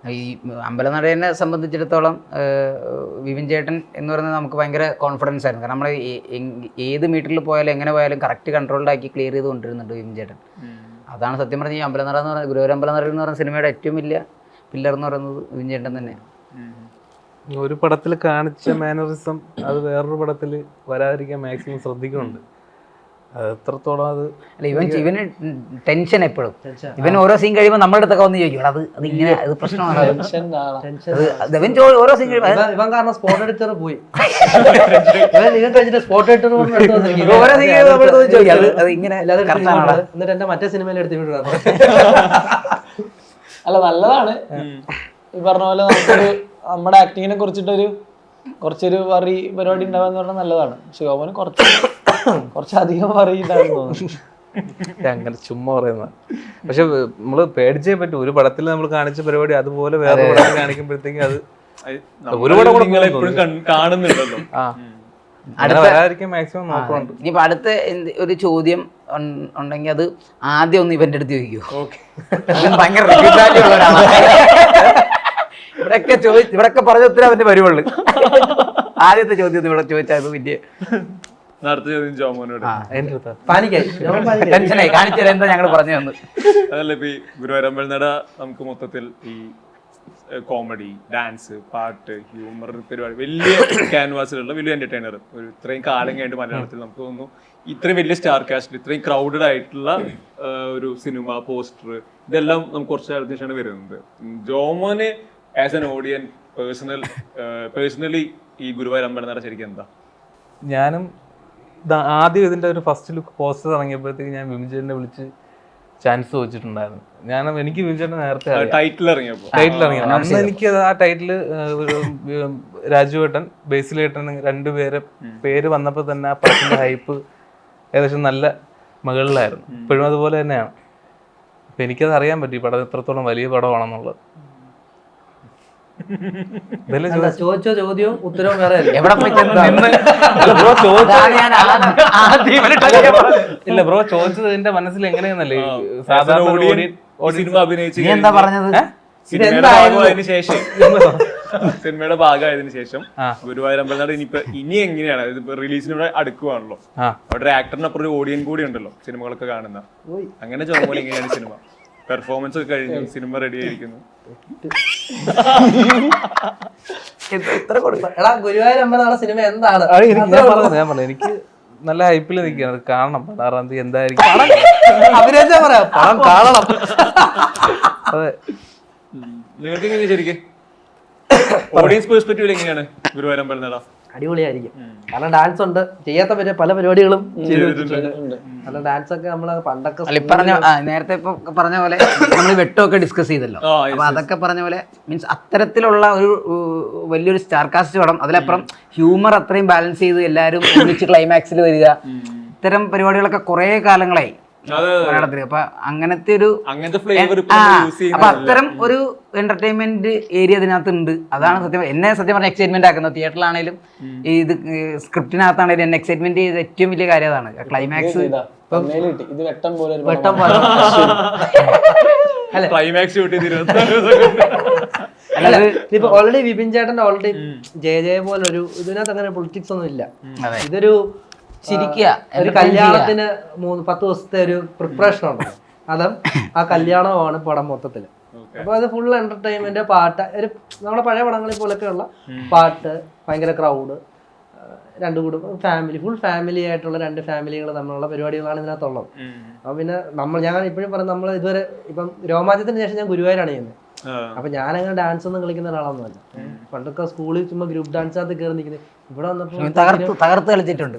ഈ അമ്പലനടനെ സംബന്ധിച്ചിടത്തോളം വിപിൻ ചേട്ടൻ എന്ന് പറയുന്നത് നമുക്ക് ഭയങ്കര കോൺഫിഡൻസ് ആയിരുന്നു. കാരണം നമ്മൾ ഏത് മീറ്ററിൽ പോയാലും എങ്ങനെ പോയാലും കറക്റ്റ് കൺട്രോൾഡാക്കി ക്ലിയർ ചെയ്ത് കൊണ്ടിരുന്നുണ്ട് വിപിൻ ചേട്ടൻ. അതാണ് സത്യം പറഞ്ഞ ഈ അമ്പലനട എന്ന് പറയുന്നത് ഗുരുവായൂർ അമ്പലനട എന്ന് പറയുന്ന സിനിമയുടെ ഏറ്റവും വലിയ പില്ലർ എന്ന് പറയുന്നത് വിപിൻ ചേട്ടൻ തന്നെയാണ്. ഒരു പടത്തിൽ കാണിച്ച മാനറിസം അത് വേറൊരു പടത്തിൽ വരാതിരിക്കാൻ മാക്സിമം ശ്രദ്ധിക്കുന്നുണ്ട്. അത് എത്രത്തോളം അത് അല്ല ഇവന് ടെൻഷൻ എപ്പോഴും. ഇവൻ ഓരോ സീൻ കഴിയുമ്പോൾ നമ്മുടെ അടുത്തൊക്കെ വന്ന് ചോദിക്കും അത് ഇങ്ങനെ അത് പ്രശ്നമാണ്. ഇവൻ ഓരോ സീൻ കഴിയുമ്പോൾ ഇവൻ കാരണം സ്പോട്ട് എഡിറ്റർ പോയി. ഇവൻ കഴിഞ്ഞിട്ട് സ്പോട്ട് എഡിറ്റർ ഓരോ സീൻ കഴിയുമ്പോൾ ചോദിക്കും അത് ഇങ്ങനെ എന്നിട്ട് എന്റെ മറ്റേ സിനിമയിൽ എടുത്ത് വിടുക. അല്ല നല്ലതാണ് ഈ പറഞ്ഞ പോലെ നമുക്കൊരു നമ്മുടെ ആക്ടിങ്ങിനെ കുറിച്ചിട്ടൊരു കുറച്ചൊരു വറി പരിപാടി ഉണ്ടാവാന്ന് പറഞ്ഞാൽ നല്ലതാണ്. ശോഭന് കുറച്ചധികം വറി ഉണ്ടാവും തോന്നുന്നു. അങ്ങനെ ചുമ്മാ പറയുന്ന. പക്ഷെ നമ്മള് പേടിച്ചേ പറ്റും. ഒരു പടത്തിൽ നമ്മൾ കാണിച്ച പരിപാടി അതുപോലെ വേറെ പടത്തിൽ കാണിക്കുമ്പോഴത്തേക്കും അത് ഒരുപാട് എപ്പോഴും കാണുന്നുണ്ടല്ലോ. വരാതിരിക്കാൻ മാക്സിമം നോക്കുന്നുണ്ട്. ഇനിയിപ്പോ അടുത്ത ഒരു ചോദ്യം ഉണ്ടെങ്കിൽ അത് ആദ്യം ഒന്ന് ഇവന്റെ അടുത്ത് ചോദിക്കൂ. ഭയങ്കര ഉള്ള ഒരാളാണ്. ഇവിടൊക്കെ പറഞ്ഞ ഉത്തരം അവന്റെ വരുവുള്ളു. ആദ്യത്തെ ചോദ്യം ഇവിടെ ചോദിച്ചാൽ വലിയ അടുത്ത ചോദ്യം ജോമോനോട്. ടെൻഷനായി കാണിച്ചു തരാം എന്താ ഞങ്ങൾ പറഞ്ഞു തന്നു. അതല്ല ഇപ്പൊ ഈ ഗുരുവായൂർ അമ്പലനട നമുക്ക് മൊത്തത്തിൽ ഈ കോമഡി, ഡാൻസ്, പാട്ട്, ഹ്യൂമർ പരിപാടി വലിയ ക്യാൻവാസിലുള്ള വലിയ എന്റർടൈനർ ഒരു ഇത്രയും കാലം കഴിഞ്ഞിട്ട് മലയാളത്തിൽ നമുക്ക് തോന്നുന്നു ഇത്രയും വലിയ സ്റ്റാർ കാസ്റ്റിൽ ഇത്രയും ക്രൗഡഡ് ആയിട്ടുള്ള ഒരു സിനിമ പോസ്റ്റർ ഇതെല്ലാം നമുക്ക് കുറച്ച് കാലത്തിന് ശേഷമാണ് വരുന്നത്. ജോമോന് ആസ് എൻ ഓഡിയൻ പേഴ്സണലി ഈ ഗുരുവായൂർ അമ്പലനട ശരിക്കും എന്താ? ഞാനും ആദ്യം ഇതിന്റെ ഒരു ഫസ്റ്റ് ലുക്ക് പോസ്റ്റർ ഇറങ്ങിയപ്പോഴത്തേക്ക് ഞാൻ വിമിചേട്ടനെ വിളിച്ച് ചാൻസ് ചോദിച്ചിട്ടുണ്ടായിരുന്നു. എനിക്ക് വിമിചേട്ടനെ നേരത്തെ ടൈറ്റിൽ ഇറങ്ങിയപ്പോൾ അന്ന് എനിക്ക് ആ ടൈറ്റില് രാജുവേട്ടൻ ബേസിലേട്ടൻ രണ്ടുപേരെ പേര് വന്നപ്പോൾ തന്നെ ആ പടത്തിന്റെ ഹൈപ്പ് ഏകദേശം നല്ല മുകളിലായിരുന്നു. ഇപ്പോഴും അതുപോലെ തന്നെയാണ്. അപ്പൊ എനിക്കത് അറിയാൻ പറ്റി പടം എത്രത്തോളം വലിയ പടമാണെന്നുള്ളത്. ചോദിച്ച ചോദ്യവും ഉത്തരവും വേറെ എവിടെ പോയി ഇല്ല ബ്രോ ചോദിച്ചത് എന്റെ മനസ്സിൽ എങ്ങനെയാന്നല്ലേ സാധാരണ സിനിമ അഭിനയിച്ച് എന്താ പറഞ്ഞത്? സിനിമയുടെ ഭാഗമായതിനു ശേഷം ഗുരുവായൂർ അമ്പലനട ഇനി എങ്ങനെയാണ് റിലീസിനൂടെ അടുക്കുവാണല്ലോ. അവിടെ ഒരു ആക്ടറിനപ്പുറം ഒരു ഓഡിയൻ കൂടി ഉണ്ടല്ലോ സിനിമകളൊക്കെ കാണുന്ന. അങ്ങനെ ചോദിക്കുമ്പോൾ എങ്ങനെയാണ് സിനിമ പെർഫോമൻസ് ഒക്കെ കഴിഞ്ഞു, സിനിമ റെഡി ആയിരിക്കുന്നു? ഗുരുവായൂർ അമ്പലനട സിനിമ എന്താണ്? ഞാൻ പറഞ്ഞു എനിക്ക് നല്ല ഹൈപ്പിൽ നിൽക്കുകയാണ്. കാണണം 16-ാം തീയതി എന്തായിരിക്കും. അഭിനയിച്ചാ പറയാം പണം കാണണം. അതെ. നിങ്ങൾക്ക് എങ്ങനെയാ ശരിക്കും ഓഡിയൻസ് പെർസ്പെക്റ്റീവിൽ എങ്ങനെയാണ് ഗുരുവായൂർ അമ്പലനട? അടിപൊളിയായിരിക്കും. കാരണം ഡാൻസ് ഉണ്ട്, ചെയ്യാത്ത പല പരിപാടികളും ചെയ്തിട്ടുണ്ട്. കാരണം ഡാൻസ് ഒക്കെ നമ്മള് പണ്ടൊക്കെ നേരത്തെ ഇപ്പൊ പറഞ്ഞ പോലെ നമ്മൾ വെട്ടമൊക്കെ ഡിസ്കസ് ചെയ്തല്ലോ. അപ്പൊ അതൊക്കെ പറഞ്ഞ പോലെ മീൻസ് അത്തരത്തിലുള്ള ഒരു വലിയൊരു സ്റ്റാർ കാസ്റ്റ് പടം, അതിലപ്പുറം ഹ്യൂമർ അത്രയും ബാലൻസ് ചെയ്ത് എല്ലാവരും ഒന്നിച്ച് ക്ലൈമാക്സിൽ വരിക, ഇത്തരം പരിപാടികളൊക്കെ കുറെ കാലങ്ങളായി മലയാളത്തില്. അപ്പൊ അങ്ങനത്തെ ഒരു അപ്പൊ അത്തരം ഒരു എന്റർടൈൻമെന്റ് ഏരിയ അതിനകത്ത് ഉണ്ട്. അതാണ് സത്യം പറഞ്ഞ എക്സൈറ്റ്മെന്റ് ആക്കുന്നത്. തിയേറ്ററിലാണേലും ഇത് സ്ക്രിപ്റ്റിനകത്താണേലും എന്നെ എക്സൈറ്റ്മെന്റ് ചെയ്ത ഏറ്റവും വലിയ കാര്യം അതാണ്. ക്ലൈമാക്സ് ഇപ്പൊ ഓൾറെഡി വിപിൻ ചേട്ടന്റെ ഓൾറെഡി ജയ പോലെ ഒരു ഇതിനകത്ത് അങ്ങനെ പൊളിറ്റിക്സ് ഒന്നും ഇല്ല. ഇതൊരു ഒരു കല്യാണത്തിന് 10 ദിവസത്തെ ഒരു പ്രിപ്പറേഷൻ ഉണ്ട്. അതും ആ കല്യാണമാണ് പടം മൊത്തത്തില്. അപ്പൊ അത് ഫുൾ എന്റർടൈൻമെന്റ്, പാട്ട്, ഒരു നമ്മുടെ പഴയ പടങ്ങളിൽ പോലൊക്കെ ഉള്ള പാട്ട്, ഭയങ്കര ക്രൗഡ്, രണ്ടു കുടുംബം, ഫുൾ ഫാമിലി ആയിട്ടുള്ള 2 ഫാമിലികൾ തമ്മിലുള്ള പരിപാടികളാണ് ഇതിനകത്തുള്ളത്. അപ്പൊ പിന്നെ ഞാൻ ഇപ്പോഴും പറഞ്ഞു, നമ്മൾ ഇതുവരെ ഇപ്പം രോമാഞ്ചത്തിന് ശേഷം ഞാൻ ഗുരുവായൂരാണ് ചെയ്യുന്നത്. അപ്പൊ ഞാനങ്ങനെ ഡാൻസ് ഒന്നും കളിക്കുന്ന ഒരാളൊന്നുമല്ല. പണ്ടൊക്കെ സ്കൂളിൽ ചുമ്മാ ഗ്രൂപ്പ് ഡാൻസ് അകത്ത് കയറി നിൽക്കുന്നത്. ഇവിടെ വന്നപ്പോൾ തകർത്ത് കളിച്ചിട്ടുണ്ട്.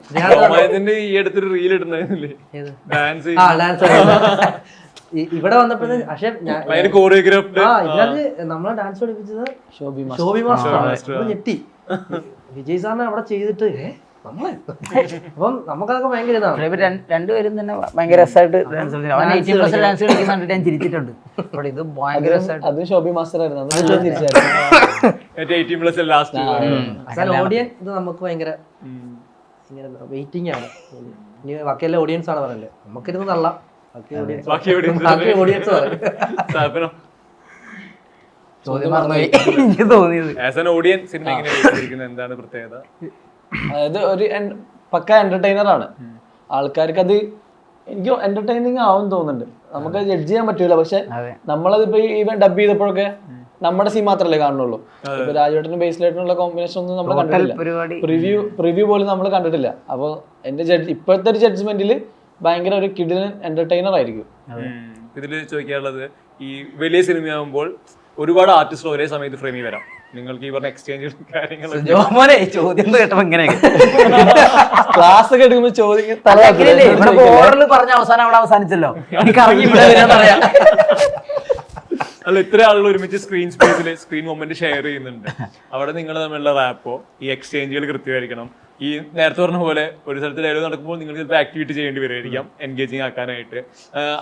ഇവിടെ വന്നപ്പോഴേ പക്ഷെ നമ്മളെ ഡാൻസ് പഠിപ്പിച്ചത് ഷോബി മാസ്റ്റർ. ഞെട്ടി വിജയ് സാറിനെ അവിടെ ചെയ്തിട്ട് നമ്മളെ അപ്പം നമുക്കതൊക്കെ ഭയങ്കര ഇതാണ്. രണ്ടുപേരും തന്നെ ഭയങ്കര രസമായിട്ട് ഡാൻസ് കളിക്കുന്നുണ്ട്. ഞാൻ ചിരിച്ചിട്ടുണ്ട്. ഇത് ഭയങ്കര അത് ഷോബി മാസ്റ്റർ ആയിരുന്നു. ഓഡിയൻ ഇത് നമുക്ക് ഭയങ്കര ഇങ്ങനെ വെയിറ്റിംഗ് ആണ്. ഇനി ബാക്കിയെല്ലാം ഓഡിയൻസ് ആണ് പറയല്ലേ, നമുക്കിരുന്ന് തള്ളാം. ബാക്കി ഓഡിയൻസ് പറയും. ചോദ്യം മറന്നുപോയി എനിക്ക് തോന്നിയത്. ആസ് ആൻ ഓഡിയൻസ് സിനിമ എങ്ങനെ എന്താണ് പ്രത്യേകത? അതായത് ഒരു പക്ക എന്റർടൈനർ ആണ്. ആൾക്കാർക്ക് അത് എനിക്ക് എന്റർടൈനിങ് ആവും തോന്നുന്നുണ്ട്. നമുക്ക് ജഡ്ജ് ചെയ്യാൻ പറ്റൂല, പക്ഷെ നമ്മളതിപ്പോ ഈവൻ ഡബ് ചെയ്തപ്പോഴൊക്കെ നമ്മുടെ സീൻ മാത്രമല്ലേ കാണുള്ളൂ. ഇപ്പൊ രാജുവേട്ടനും ബേസിലായിട്ടുള്ള കോമ്പിനേഷൻ ഒന്നും നമ്മൾ കണ്ടിട്ടില്ല. റിവ്യൂ പോലും നമ്മൾ കണ്ടിട്ടില്ല. അപ്പൊ എന്റെ ഇപ്പോഴത്തെ ഒരു ജഡ്ജ്മെന്റിൽ ഭയങ്കര ഒരു കിഡിലൻ എന്റർടൈനർ ആയിരിക്കും. ഇതിൽ ചോദിക്കാനുള്ളത്, ഈ വലിയ സിനിമയാകുമ്പോൾ ഒരുപാട് ആർട്ടിസ്റ്റ് ഒരേ സമയത്ത് ഫ്രെയിമിൽ വരാം. നിങ്ങൾക്ക് ഈ പറഞ്ഞ എക്സ്ചേഞ്ച് കാര്യങ്ങൾ ചോദ്യം കേട്ടപ്പോ ഇങ്ങനെയൊക്കെ ക്ലാസ് ഒക്കെ എടുക്കുമ്പോ ചോദ്യം പറഞ്ഞ അവസാനം അവിടെ അവസാനിച്ചല്ലോ. എനിക്ക് ഇറങ്ങി ഇവിടെ വരാന്നറിയാം. അല്ല, ഇത്ര ആളുകൾ ഒരുമിച്ച് സ്ക്രീൻ സ്പേസിൽ സ്ക്രീൻ മൊമെന്റ് ഷെയർ ചെയ്യുന്നുണ്ട്. അവിടെ നിങ്ങൾ തമ്മിലുള്ള റാപ്പോ ഈ എക്സ്ചേഞ്ചുകൾ കൃത്യമായിരിക്കണം. ഈ നേരത്തെ പറഞ്ഞ പോലെ ഒരു സ്ഥലത്ത് ഡയലോഗ് നടക്കുമ്പോൾ നിങ്ങൾ ചിലപ്പോൾ ആക്ടിവിറ്റി ചെയ്യേണ്ടി വരുമായിരിക്കാം എൻഗേജിങ് ആക്കാനായിട്ട്.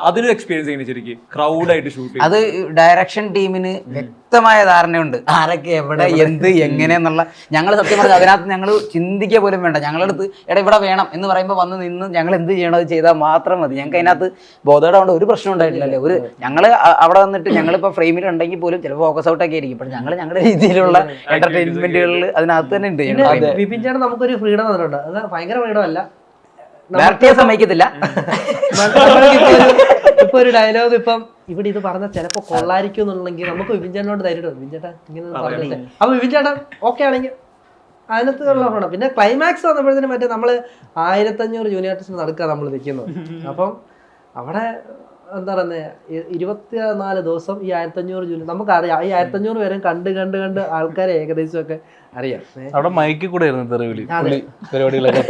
അതിനൊരു എക്സ്പീരിയൻസ് എങ്ങനെ ശരിക്കും ക്രൗഡായിട്ട് ഷൂട്ട് ചെയ്യും? അത് ഡയറക്ഷൻ ടീമിന് വ്യക്തമായ ധാരണയുണ്ട്, ആരൊക്കെ എവിടെ എന്ത് എങ്ങനെയെന്നുള്ള. ഞങ്ങൾ സത്യം പറഞ്ഞാൽ അതിനകത്ത് ഞങ്ങൾ ചിന്തിക്കുക പോലും വേണ്ട. ഞങ്ങളടുത്ത് എടാ ഇവിടെ വേണം എന്ന് പറയുമ്പോൾ വന്ന് നിന്ന് ഞങ്ങൾ എന്ത് ചെയ്യണോ അത് ചെയ്താൽ മാത്രം മതി. ഞങ്ങൾക്ക് അതിനകത്ത് ബോധേടാവേണ്ട ഒരു പ്രശ്നം ഉണ്ടായിട്ടില്ലല്ലേ. ഒരു ഞങ്ങൾ അവിടെ വന്നിട്ട് ഞങ്ങളിപ്പോൾ ഫ്രെയിമിൽ ഉണ്ടെങ്കിൽ പോലും ചിലപ്പോൾ ഫോക്കസ് ഔട്ട് ഒക്കെ ആയിരിക്കും. പക്ഷെ ഞങ്ങൾ ഞങ്ങളുടെ രീതിയിലുള്ള എന്റർടൈൻമെന്റുകളിൽ അതിനകത്ത് തന്നെ ഉണ്ട്. വിപിൻ ചേട്ടൻ നമുക്കൊരു ഫ്രീഡം തന്നിട്ടുണ്ട്. അത് ഭയങ്കര ഫ്രീഡം അല്ല, സമ്മതിക്കത്തില്ല. ഇപ്പൊ ഒരു ഡയലോഗ് ഇപ്പം ഇവിടെ ഇത് പറഞ്ഞാൽ ചിലപ്പോ കൊള്ളായിരിക്കും എന്നുണ്ടെങ്കിൽ നമുക്ക് വിപിൻ ചേട്ടനോട് തരുന്നുണ്ട്. വിപിൻ ചേട്ടാ ഇങ്ങനെ പറഞ്ഞിട്ട് അപ്പൊ വിപിൻ ചേട്ടൻ ഓക്കെ ആണെങ്കിൽ അതിനകത്ത് ഉള്ളതാണ്. പിന്നെ ക്ലൈമാക്സ് വന്നപ്പോഴത്തേനും മറ്റേ നമ്മള് 1500 ജൂനിയർ ആർട്ടിസ്റ്റിന് നടക്കുക നമ്മൾ നിൽക്കുന്നത്. അപ്പം അവിടെ എന്താ പറയുന്നത് 24 ദിവസം ഈ 1500 ജൂനിയർ നമുക്ക് അറിയാം. ഈ 1500 പേരും കണ്ട് കണ്ട് കണ്ട് ആൾക്കാരെ ഏകദേശം ഒക്കെ അറിയാം. അവിടെ മൈക്കിൽ കൂടെ ആയിരുന്നു തെറിവിളി പരിപാടികളൊക്കെ.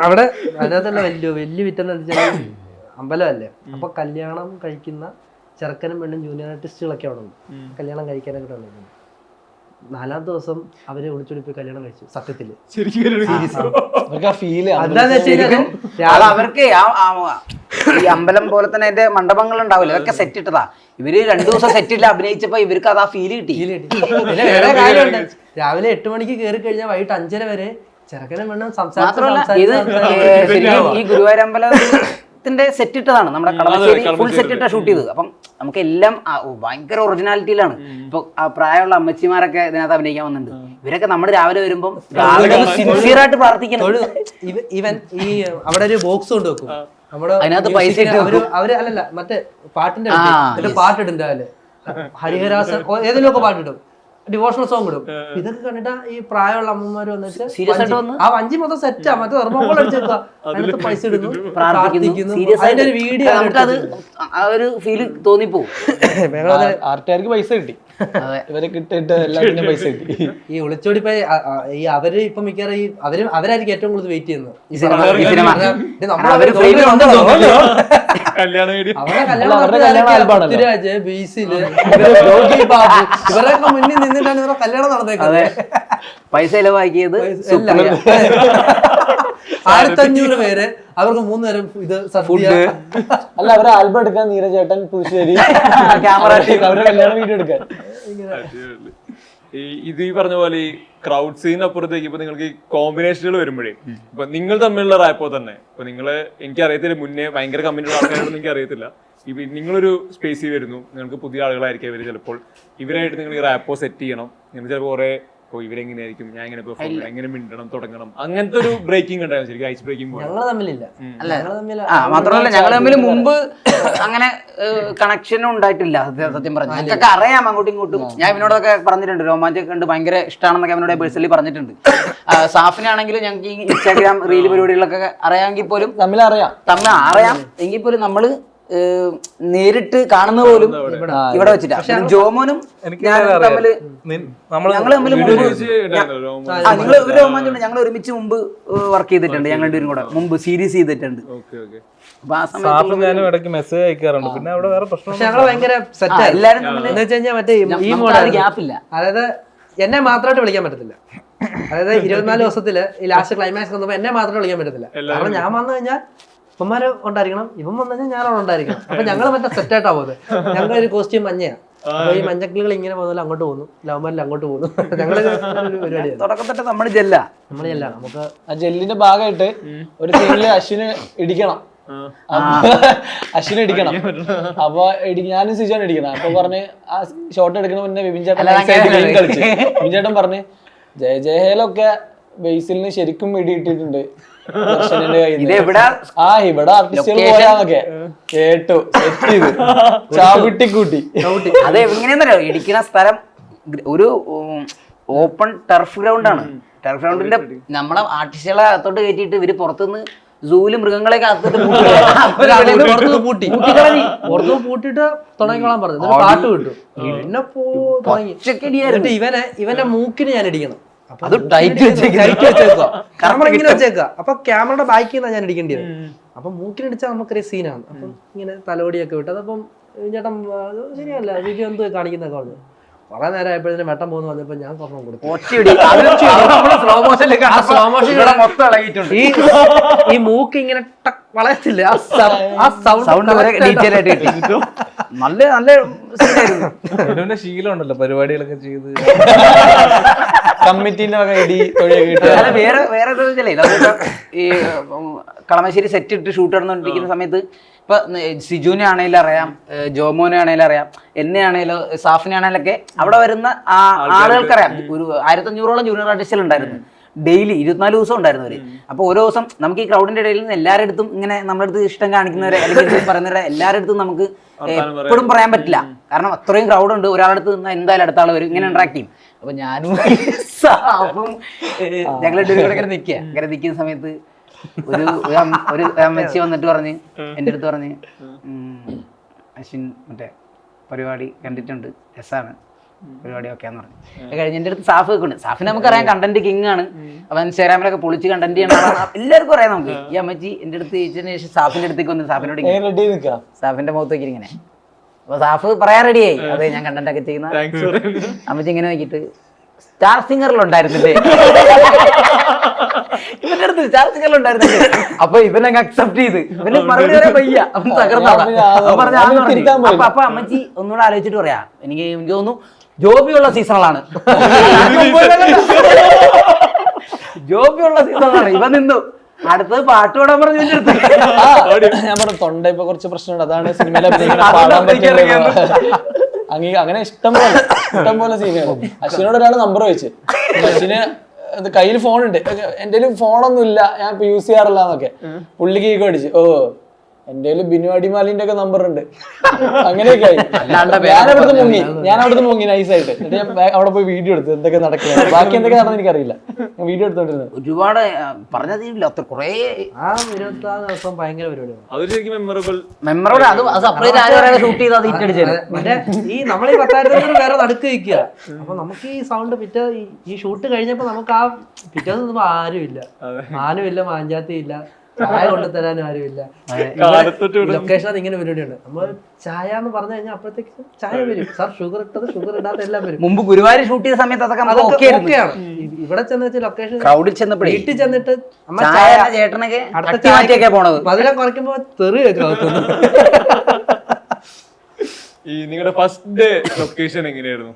അവിടെ അതിനകത്തുള്ള വലിയ വിറ്റെന്ന് വെച്ചാൽ അമ്പലമല്ലേ. അപ്പൊ കല്യാണം കഴിക്കുന്ന ചെറുക്കനും പെണ്ണും ജൂനിയർ ആർട്ടിസ്റ്റുകളൊക്കെ അവിടെ ഉണ്ട്. കല്യാണം കഴിക്കാനൊക്കെ ഉണ്ട്. 4ാം ദിവസം അവരെ ഒളിച്ചൊളിപ്പോയി കല്യാണം കഴിച്ചു. സത്യത്തില് അവർക്ക് ഈ അമ്പലം പോലെ തന്നെ അതിന്റെ മണ്ഡപങ്ങൾ ഉണ്ടാവില്ല, അതൊക്കെ സെറ്റ് ഇട്ടതാ. ഇവര് 2 ദിവസം സെറ്റിൽ അഭിനയിച്ചപ്പോ ഇവർക്ക് അത് ആ ഫീല് കിട്ടി. പിന്നെ വേറെ കാര്യമുണ്ട്, രാവിലെ 8 മണിക്ക് കയറി കഴിഞ്ഞാൽ വൈകിട്ട് 5:30 വരെ ചെറുക്കനും പെണ്ണും ഈ ഗുരുവായൂർ അമ്പലത്തിന്റെ സെറ്റ് ഇട്ടതാണ്. നമ്മുടെ കളമശ്ശേരി ഫുൾ സെറ്റ് ഇട്ട ഷൂട്ട് ചെയ്തത്. അപ്പം നമുക്ക് എല്ലാം ഭയങ്കര ഒറിജിനാലിറ്റിയിലാണ്. ഇപ്പൊ പ്രായമുള്ള അമ്മച്ചിമാരൊക്കെ ഇതിനകത്ത് അഭിനയിക്കാൻ വന്നിട്ടുണ്ട്. ഇവരൊക്കെ നമ്മൾ രാവിലെ വരുമ്പോൾ സിൻസിയർ ആയിട്ട് പ്രാർത്ഥിക്കണം. ഇവൻ ഈ അവിടെ ഒരു ബോക്സ് കൊണ്ട് വെക്കും. നമ്മുടെ അതിനകത്ത് പൈസ അവര് അല്ലല്ല മറ്റേ പാട്ടിന്റെ പാട്ടിടും രാവിലെ. ഹരിഹരാസൻ ഏതെങ്കിലും ഒക്കെ പാട്ടിടും, ഡിവോഷണൽ സോങ് ഇടും. ഇതൊക്കെ കണ്ടിട്ട് ഈ പ്രായമുള്ള അമ്മമാര് വന്നിട്ട് ആ വഞ്ചി മൊത്തം സെറ്റാ. മറ്റേ തെർമോകോൾ അടിച്ചേക്കുക, അതിനകത്ത് പൈസ ഇടുന്നു, പ്രാർത്ഥിക്കുന്നു. അതിന്റെ ഒരു വീഡിയോ ഒരു ഫീല് തോന്നിപ്പോവും. ആർട്ടുകാർക്ക് പൈസ കിട്ടി, ഇവരെ കിട്ടിയിട്ട് എല്ലാത്തിനും പൈസ കിട്ടി. ഈ ഒളിച്ചോടിപ്പോയി ഈ അവര് ഇപ്പൊ മിക്കവാറും ഈ അവരായിരിക്കും ഏറ്റവും കൂടുതൽ വെയിറ്റ് ചെയ്യുന്നത്. പൃഥ്വിരാജ്, ബേസില്, ഇവരൊക്കെ മുന്നിൽ നിന്നിട്ടാണ് ഇവരുടെ കല്യാണം നടന്നേക്കുന്നത്. പൈസ ചെലവാക്കിയത് 1500 പേര്, അവർക്ക് 3 നേരം ഇത് സദ്യ. അല്ല, അവരെ ആൽബം എടുക്കാൻ നീരജേട്ടൻ, പുതുശ്ശേരി, ക്യാമറ ടീം, അവരുടെ കല്യാണം വീഡിയോ എടുക്കാൻ. ഇത് ഈ പറഞ്ഞ പോലെ ഈ ക്രൗഡ് സീനപ്പുറത്തേക്ക് ഇപ്പൊ നിങ്ങൾക്ക് ഈ കോമ്പിനേഷനുകൾ വരുമ്പോഴേ ഇപ്പൊ നിങ്ങൾ തമ്മിലുള്ള റാപ്പോ തന്നെ ഇപ്പൊ നിങ്ങള് എനിക്കറിയത്തില്ല, മുന്നേ ഭയങ്കര കമ്പനിയുള്ള ആൾക്കാരോടൊന്നും എനിക്ക് അറിയത്തില്ല. ഇപ്പൊ നിങ്ങളൊരു സ്പേസിൽ വരുന്നു, നിങ്ങൾക്ക് പുതിയ ആളുകളായിരിക്കും ഇവര്. ചിലപ്പോൾ ഇവരായിട്ട് നിങ്ങൾ ഈ റാപ്പോ സെറ്റ് ചെയ്യണം. നിങ്ങൾ ചിലപ്പോൾ കുറെ ഇവരെങ്ങനെയായിരിക്കും, ഞാൻ എങ്ങനെ പെർഫോം ചെയ്യണം, എങ്ങനെ മിണ്ടണം, തുടങ്ങണം, അങ്ങനത്തെ ഒരു ബ്രേക്കിംഗ് ഉണ്ടായിരുന്നു ശരിക്കും, ഐസ് ബ്രേക്കിംഗ്. ഞങ്ങള് തമ്മിലില്ല. മാത്രമല്ല ഞങ്ങൾ തമ്മിൽ മുമ്പ് അങ്ങനെ കണക്ഷനും ഉണ്ടായിട്ടില്ല. സത്യം പറഞ്ഞു ഞങ്ങൾക്കൊക്കെ അറിയാം അങ്ങോട്ടും ഇങ്ങോട്ടും. ഞാൻ ഇവനോടൊക്കെ പറഞ്ഞിട്ടുണ്ട്, രോമാഞ്ചൊക്കെ കണ്ട് ഭയങ്കര ഇഷ്ടമാണെന്നൊക്കെ അവനോട് പേഴ്സണലി പറഞ്ഞിട്ടുണ്ട്. സാഫിനാണെങ്കിലും ഞങ്ങൾക്ക് ഈ ഇൻസ്റ്റാഗ്രാം റീൽ പരിപാടികളൊക്കെ അറിയാമെങ്കിൽ പോലും തമ്മിൽ അറിയാം എങ്കിൽ പോലും നമ്മള് നേരിട്ട് കാണുന്ന പോലും ഇവിടെ വെച്ചിട്ടാ. ജോമോനും ഞങ്ങൾ ഒരുമിച്ച് മുമ്പ് വർക്ക് ചെയ്തിട്ടുണ്ട്. ഞങ്ങൾ രണ്ടുപേരും കൂടെ മുമ്പ് സീരീസ് ചെയ്തിട്ടുണ്ട്. അപ്പൊ ആ സമയത്ത് മെസ്സേജ് അയക്കാറുണ്ട്. പിന്നെ അവിടെ വേറെ പ്രശ്നം, ഞങ്ങള് ഭയങ്കര സെറ്റ്. എല്ലാരും മറ്റേ ഈ മോഡൽ ഗ്യാപ്പില്ല. അതായത് എന്നെ മാത്രമായിട്ട് വിളിക്കാൻ പറ്റത്തില്ല. അതായത് 24 ദിവസത്തില് ഈ ലാസ്റ്റ് ക്ലൈമാക്സ് വന്നപ്പോ എന്നെ മാത്രം വിളിക്കാൻ പറ്റത്തില്ല. കാരണം ഞാൻ വന്നു കഴിഞ്ഞാൽ ഇപ്പന്മാര് ഉണ്ടായിരിക്കണം, ഇവൻ വന്നു കഴിഞ്ഞാൽ ഞാനവിടെ ഉണ്ടായിരിക്കണം. അപ്പൊ ഞങ്ങൾ മറ്റേ സെറ്റായിട്ടാ പോകുന്നത്. ഞങ്ങളുടെ ഒരു കോസ്റ്റ്യൂം മഞ്ഞയാണ്. അപ്പൊ ഈ മഞ്ഞക്കിളികൾ ഇങ്ങനെ പോകുന്നതിൽ അങ്ങോട്ട് പോകുന്നു, ലവന്മാരിൽ അങ്ങോട്ട് പോകുന്നു. ഞങ്ങള് പരിപാടിയാണ്. തുടക്കത്തിട്ട് നമ്മള് ജെല്ലാണ്. നമുക്ക് ആ ജെല്ലിന്റെ ഭാഗമായിട്ട് ഒരു സീനില് അശ്വിന് ഇടിക്കണം. അശ്വിനെ ഇടിക്കണം. അപ്പൊ ഞാനും സിജോൻ ഇടിക്കണം. അപ്പൊ പറഞ്ഞ് ആ ഷോട്ട് എടുക്കണ മുന്നേ വിപിൻ ചേട്ടൻ കളിച്ചു. വിപിൻ ചേട്ടൻ പറഞ്ഞ് ജയജയലൊക്കെ ബേസിലിന് ശരിക്കും ഇടിയിട്ടിട്ടുണ്ട് ഇവിടെ ആർട്ടിസ്റ്റുകൾ പോയാന്നൊക്കെ കേട്ടു. സെറ്റ് ചെയ്ത് ചാവിട്ടിക്കൂട്ടി. അത് എങ്ങനെയാന്നല്ലോ ഇടിക്കുന്ന സ്ഥലം ഒരു ഓപ്പൺ ടർഫ് ഗ്രൗണ്ട് ആണ്. ടർഫ് ഗ്രൗണ്ടിന്റെ നമ്മളെ ആർട്ടിസ്റ്റുകളെ അകത്തോട്ട് കയറ്റിയിട്ട് ഇവര് പുറത്തുനിന്ന് സൂല് മൃഗങ്ങളെയൊക്കെ അകത്തോട്ട് പുറത്ത് പൂട്ടിട്ട് തുടങ്ങിക്കോളാൻ പറഞ്ഞു. പാട്ട് കിട്ടും പിന്നെ തുടങ്ങി. ഇവന്റെ മൂക്കിന് ഞാൻ ഇടിക്കണം. അത് ടൈറ്റ് വെച്ചേക്കുക. ഇങ്ങനെ വെച്ചേക്കുക. അപ്പൊ ക്യാമറയുടെ ബാക്കിൽ നിന്നാണ് ഞാൻ ഇടിക്കേണ്ടത്. അപ്പൊ മൂക്കിനടിച്ചാൽ നമുക്കൊരു സീനാണ്. അപ്പം ഇങ്ങനെ തലോടിയൊക്കെ വിട്ടത്. അപ്പം ചേട്ടൻ ശരിയല്ല വീഡിയോ എന്തോ കാണിക്കുന്നൊക്കെ പറഞ്ഞു. കുറെ നേരം ആയപ്പോഴത്തേനും വെട്ടം പോകുന്നു വന്നപ്പോ ഞാൻ സ്വർണം കൊടുത്തു. ഈ മൂക്ക് ഇങ്ങനെ വളയത്തില്ല. ആ സൗണ്ട് ഡീറ്റെയിൽ ആയിട്ട് കിട്ടി. നല്ല നല്ല ശീലം ഉണ്ടല്ലോ പരിപാടികളൊക്കെ ചെയ്ത് കമ്മിറ്റീന്റെ വേറെ വേറെ ഈ കളമശ്ശേരി സെറ്റ് ഇട്ട് ഷൂട്ട് നടന്നുകൊണ്ടിരിക്കുന്ന സമയത്ത് ഇപ്പൊ സിജുവിനെ ആണെങ്കിലും അറിയാം, ജോമോനെ ആണെങ്കിലും അറിയാം, എന്നെ ആണെങ്കിലും സാഫിനെ ആണെങ്കിലൊക്കെ അവിടെ വരുന്ന ആളുകൾക്കറിയാം. ഒരു 1500ഓളം ജൂനിയർ ആർട്ടിസ്റ്റുകൾ ഉണ്ടായിരുന്നു. ഡെയിലി 24 ദിവസം ഉണ്ടായിരുന്നു അവര്. അപ്പൊ ഓരോ ദിവസം നമുക്ക് ഈ ക്രൗഡിന്റെ ഇടയിൽ നിന്ന് എല്ലാവരുടെ അടുത്തും ഇങ്ങനെ നമ്മുടെ അടുത്ത് ഇഷ്ടം കാണിക്കുന്നവരെ അല്ലെങ്കിൽ പറയുന്നവരെ എല്ലാവരുടെ അടുത്തും നമുക്ക് എപ്പോഴും പറയാൻ പറ്റില്ല. കാരണം അത്രയും ക്രൗഡ് ഉണ്ട്. ഒരാളുടെ അടുത്ത് നിന്നാൽ എന്തായാലും അടുത്ത ആൾ വരും. ഇങ്ങനെ ഇന്ററാക്ട് ചെയ്യും. അപ്പൊ ഞാനും സാഫും ഞങ്ങളുടെ ഇങ്ങനെ നിൽക്കുക. ഇങ്ങനെ നിൽക്കുന്ന സമയത്ത് ഒരു അമ്മച്ചി വന്നിട്ട് പറഞ്ഞ് എൻ്റെ അടുത്ത് പറഞ്ഞ് അശ്വിൻ മറ്റേ പരിപാടി കണ്ടിട്ടുണ്ട്, രസമാണ് പരിപാടി ഒക്കെയാന്ന് പറഞ്ഞു. കഴിഞ്ഞ് എൻ്റെ അടുത്ത് സാഫ് വെക്കുന്നുണ്ട്. സാഫിനെ നമുക്കറിയാം കണ്ടന്റ് കിങ് ആണ്. അവൻ ഇൻസ്റ്റാഗ്രാമിലൊക്കെ പൊളിച്ച് കണ്ടന്റ് ചെയ്യണം എല്ലാവർക്കും അറിയാം നമുക്ക്. ഈ അമ്മച്ചി എൻ്റെ അടുത്ത് ചോദിച്ചതിന് ശേഷം സാഫിന്റെ അടുത്തേക്ക് വന്ന് സാഫിനോട് സാഫിന്റെ മുഖത്തേക്ക് ഇങ്ങനെ. അപ്പൊ സാഫ് പറയാൻ റെഡിയായി. അതെ ഞാൻ കണ്ടന്റ് ഒക്കെ ചെയ്യുന്ന. അമ്മച്ചി ഇങ്ങനെ നോക്കിയിട്ട് സ്റ്റാർ സിംഗറിലുണ്ടായിരുന്നില്ലേ, ഇവന്റെ അടുത്ത് സ്റ്റാർ സിംഗറിലുണ്ടായിരുന്നില്ലേ. അപ്പൊ ഇവനങ്ങ് അക്സെപ്റ്റ് ചെയ്ത് ഇവന് മറുപടി പറയാൻ വയ്യ. അവൻ തകർന്നു. അപ്പൊ അമ്മച്ചി ഒന്നുകൂടെ ആലോചിച്ചിട്ട് പറയാ, എനിക്ക് തോന്നുന്നു ജോബിയുള്ള സീസണുകളാണ്. ജോബിയുള്ള സീസണുകളാണ്. ഇവ നിന്നു അടുത്തത് പാട്ട് പാടാൻ പറഞ്ഞു. ഞാൻ പറഞ്ഞു തൊണ്ട ഇപ്പൊ കുറച്ച് പ്രശ്നമുണ്ട്, അതാണ് സിനിമയിലെ പാടാൻ പറ്റുന്നത്. അങ്ങനെ ഇഷ്ടം പോലെ സീനുകൾ. അശ്വിനോട് ഒരാൾ നമ്പർ ചോദിച്ചു. അശ്വിന് കയ്യിൽ ഫോണുണ്ട്, എൻ്റെ കയ്യിൽ ഫോണൊന്നും ഇല്ല, ഞാൻ ഇപ്പൊ യൂസ് ചെയ്യാറില്ല എന്നൊക്കെ. പുള്ളിക്ക് ഈഗോ അടിച്ചു. ഓ എന്റെ കയ്യിൽ ബിനു അടിമാലിന്റെ ഒക്കെ നമ്പർ ഉണ്ട്. അങ്ങനെയൊക്കെ ആയി. ഞാൻ അവിടുന്ന് മുങ്ങി നൈസായിട്ട്. എന്നിട്ട് ഞാൻ അവിടെ പോയി വീഡിയോ എടുത്തു എന്തൊക്കെ നടക്കുന്നത്. ബാക്കി എന്തൊക്കെ നടന്നു എനിക്കറിയില്ല. ഞാൻ വീഡിയോ എടുത്തോണ്ടിരുന്നത്. ഒരുപാട് പറഞ്ഞതില്ല കുറെ. ആ 26 ദിവസം ഭയങ്കര പരിപാടിയാണ്. മെമ്മറബിൾ. അത് ഷൂട്ട് ചെയ്ത് അത് ഹിറ്റടിച്ചത്. മറ്റേ ഈ നമ്മൾ ഈ 10,000 വേറെ നടുക്ക് വയ്ക്കുക. അപ്പൊ നമുക്ക് ഈ സൗണ്ട് പിറ്റേ ഈ ഷൂട്ട് കഴിഞ്ഞപ്പോ നമുക്ക് ആ പിറ്റേ ദിവസം ആനുമില്ല, മാഞ്ചാത്തി ഇല്ല, ചായ കൊണ്ടുതരാനും ആരുമില്ല. ലൊക്കേഷൻ ഇങ്ങനെ പരിപാടിയുണ്ട്. നമ്മൾ ചായ എന്ന് പറഞ്ഞു കഴിഞ്ഞാൽ അപ്പോഴത്തേക്കും ചായ വരും. സാർ ഷുഗർ ഇട്ടത് ഷുഗർ ഇടാത്ത എല്ലാം വരും. മുമ്പ് ഗുരുവായൂർ ഷൂട്ട് ചെയ്ത സമയത്ത് ഒക്കെയാണ്. ഇവിടെ ചെന്ന് വെച്ചാൽ ലൊക്കേഷൻ ക്രൗഡിൽ ചെന്നപ്പോൾ വീട്ടിൽ ചെന്നിട്ട് ചേട്ടനൊക്കെ അടുത്ത ചായക്കൊക്കെ പോണത് മധുരം കുറയ്ക്കുമ്പോ തെറി വെക്കുന്നു. ഈ നിങ്ങളുടെ ഫസ്റ്റ് ഡേ ലൊക്കേഷൻ എങ്ങനെയായിരുന്നു?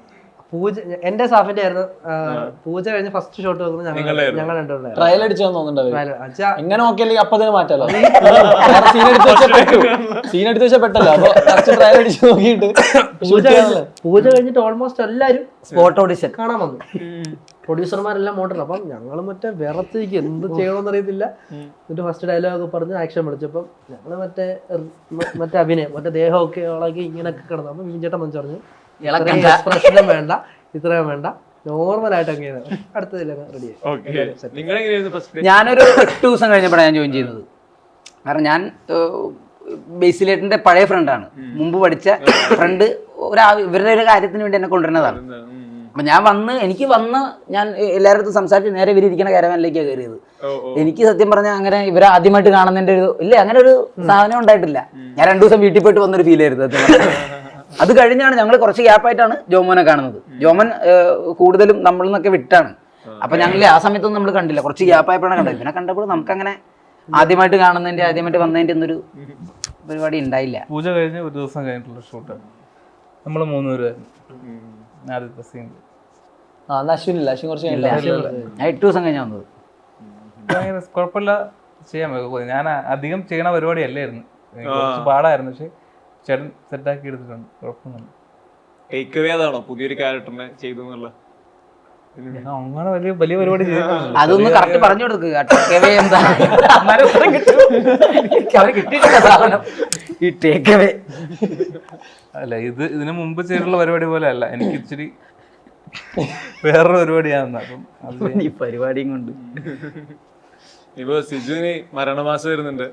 പൂജ എന്റെ സാഫിന്റെ ആയിരുന്നു. പൂജ കഴിഞ്ഞ് ഫസ്റ്റ് ഷോട്ട് വെക്കുന്നത് ഞങ്ങൾ രണ്ടുപേരും. ട്രയൽ അടിച്ചു തോന്നുന്നുണ്ട്. എങ്ങനെ നോക്കിയാലും അപ്പൊ തന്നെ മാറ്റല്ലോ. സീൻ എടുത്ത് വെച്ചാൽ പെട്ടല്ലോ. അപ്പൊ ട്രയൽ അടിച്ച് നോക്കിയിട്ട് പൂജ കഴിഞ്ഞിട്ട് ഓൾമോസ്റ്റ് എല്ലാരും സ്പോട്ട് ഓഡിഷൻ കാണാൻ വന്നു. പ്രൊഡ്യൂസർമാരെല്ലാം മോഡൽ. അപ്പം ഞങ്ങൾ മറ്റേ വിറത്തിരിക്കും, എന്ത് ചെയ്യണമെന്ന് അറിയത്തില്ല. എന്നിട്ട് ഫസ്റ്റ് ഡയലോഗ് പറഞ്ഞ് ആക്ഷൻ വിളിച്ചപ്പം ഞങ്ങള് മറ്റേ അഭിനയം മറ്റേ ദേഹമൊക്കെ ഇളകി ഇങ്ങനെയൊക്കെ കിടന്നു. അപ്പം വിജയേട്ടൻ മനസ്സ് പറഞ്ഞു എക്സ്പ്രഷനും വേണ്ട, ഇത്രയും വേണ്ട, നോർമലായിട്ട് അങ്ങനെയാണ്. അടുത്തതില്ല റെഡി. ഞാനൊരു 8 ദിവസം കഴിഞ്ഞപ്പോഴാണ് ഞാൻ ജോയിൻ ചെയ്യുന്നത്. കാരണം ഞാൻ ബേസിലേറ്റിന്റെ പഴയ ഫ്രണ്ടാണ്. മുമ്പ് പഠിച്ച ഫ്രണ്ട്. ഇവരുടെ ഒരു കാര്യത്തിന് വേണ്ടി എന്നെ കൊണ്ടുവരുന്നതാണ്. അപ്പൊ ഞാൻ എല്ലാവരുടെ അടുത്തും സംസാരിച്ച് നേരെ ഇവരിയ്ക്കുന്ന കാരവാനിലേക്കാണ് കയറിയത്. എനിക്ക് സത്യം പറഞ്ഞാൽ അങ്ങനെ ഇവരെ ആദ്യമായിട്ട് കാണുന്നതിന്റെ ഒരു അങ്ങനെ ഒരു സാധനം ഉണ്ടായിട്ടില്ല. ഞാൻ 2 ദിവസം വീട്ടിൽ പോയിട്ട് വന്നൊരു ഫീൽ ആയിരുന്നു. അത് കഴിഞ്ഞാണ് ഞങ്ങൾ കുറച്ച് ഗ്യാപ്പായിട്ടാണ് ജോമോനെ കാണുന്നത്. ജോമൻ കൂടുതലും നമ്മളിൽ നിന്നൊക്കെ വിട്ടാണ്. അപ്പൊ ഞങ്ങൾ ആ സമയത്തൊന്നും നമ്മൾ കണ്ടില്ല. കുറച്ച് ഗ്യാപ്പായപ്പോഴാണ് കണ്ടത്. പിന്നെ കണ്ടപ്പോൾ നമുക്കങ്ങനെ ആദ്യമായിട്ട് കാണുന്നതിന്റെ ആദ്യമായിട്ട് വന്നതിന്റെ ഒന്നൊരു പരിപാടി ഉണ്ടായില്ല. പൂജ കഴിഞ്ഞ് ഒരു ദിവസം കഴിഞ്ഞിട്ടുള്ള ഷൂട്ട് നമ്മൾ 3 പേരായിരുന്നു ആദ്യത്തെ സീൻ. അശ്വിനില്ല, അശ്വിൻ കുറച്ച് ഞാൻ 8 ദിവസം കഴിഞ്ഞാൽ വന്നത്. കുഴപ്പമില്ല, ചെയ്യാൻ പറ്റും. ഞാൻ അധികം ചെയ്യണ പരിപാടി അല്ലായിരുന്നു, കുറച്ച് പാടായിരുന്നു. പക്ഷെ ചേട്ടൻ സെറ്റാക്കി എടുത്തിട്ടുണ്ട്, കുഴപ്പമൊന്നുമില്ല. ടേക്ക് അവേ അതാണോ പുതിയൊരു ക്യാരക്ടറിനെ ചെയ്തു എന്നുള്ള? അങ്ങനെ വലിയ വലിയ പരിപാടി ചെയ്യുന്നില്ല. അതൊന്ന് കറക്റ്റ് പറഞ്ഞു കൊടുക്കുക. എന്താ കിട്ടിയിട്ടില്ല സാധനം ഈ ടേക്ക് അവേ. അല്ല, ഇതിനു മുമ്പ് ചെയ്തിട്ടുള്ള പരിപാടി പോലെ അല്ല, എനിക്ക് ഇച്ചിരി വേറൊരു പരിപാടിയാണെന്ന്. അപ്പം അത് ഈ പരിപാടിയും കൊണ്ട് ഇപ്പൊ സിജുവിന് മരണമാസം വരുന്നുണ്ട്.